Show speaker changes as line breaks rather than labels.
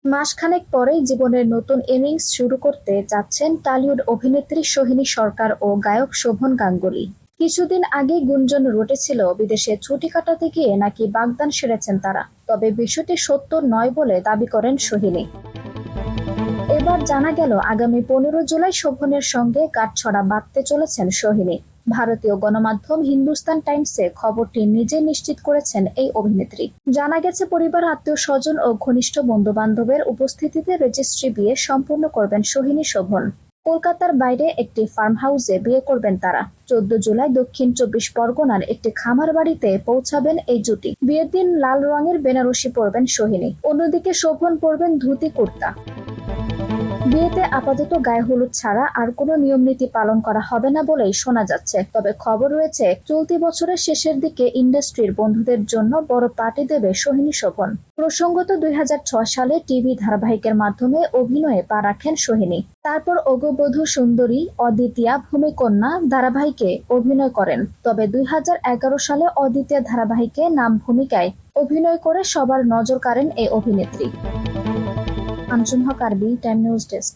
মাসখানেক পরেই জীবনের নতুন ইনিংস শুরু করতে যাচ্ছেন টলিউড অভিনেত্রী সোহিনী সরকার ও গায়ক শোভন গাঙ্গুলি। কিছুদিন আগেই গুঞ্জন রটেছিল বিদেশে ছুটি কাটাতে গিয়ে নাকি বাগদান সেরেছেন তারা, তবে বিষয়টি সত্য নয় বলে দাবি করেন সোহিনী। এবার জানা গেল আগামী 15 জুলাই শোভনের সঙ্গে গাঁটছড়া বাঁধতে চলেছেন সোহিনী। ভারতীয় গণমাধ্যম হিন্দুস্তান টাইমসে খবরটি নিজে নিশ্চিত করেছেন এই অভিনেত্রী। জানা গেছে পরিবার, আত্মীয় স্বজন ও ঘনিষ্ঠ বন্ধু বান্ধবের উপস্থিতিতে রেজিস্ট্রি বিয়ে সম্পূর্ণ করবেন সোহিনী শোভন। কলকাতার বাইরে একটি ফার্ম হাউসে বিয়ে করবেন তারা। 14 জুলাই দক্ষিণ 24 পরগনার একটি খামার বাড়িতে পৌঁছাবেন এই জুটি। বিয়ের দিন লাল রঙের বেনারসি পরবেন সোহিনী, অন্যদিকে শোভন পরবেন ধুতি কুর্তা। বিয়েতে আপাতত গায়ে হলুদ ছাড়া আর কোনো নিয়ম নীতি পালন করা হবে না বলেই শোনা যাচ্ছে। তবে খবর রয়েছে চলতি বছরের শেষের দিকে ইন্ডাস্ট্রির বন্ধুদের জন্য বড় পার্টি দেবে সোহিনী শোভন। প্রসঙ্গত 2006 সালে টিভি ধারাবাহিকের মাধ্যমে অভিনয়ে পা রাখেন সোহিনী। তারপর অগবধূ সুন্দরী, অদ্বিতীয়া, ভূমিকন্যা ধারাবাহিকে অভিনয় করেন। তবে 2011 সালে অদ্বিতীয়া ধারাবাহিকে নাম ভূমিকায় অভিনয় করে সবার নজর কাড়েন এই অভিনেত্রী। আঞ্জুম হক আরবি, টাইম নিউজ ডেস্ক।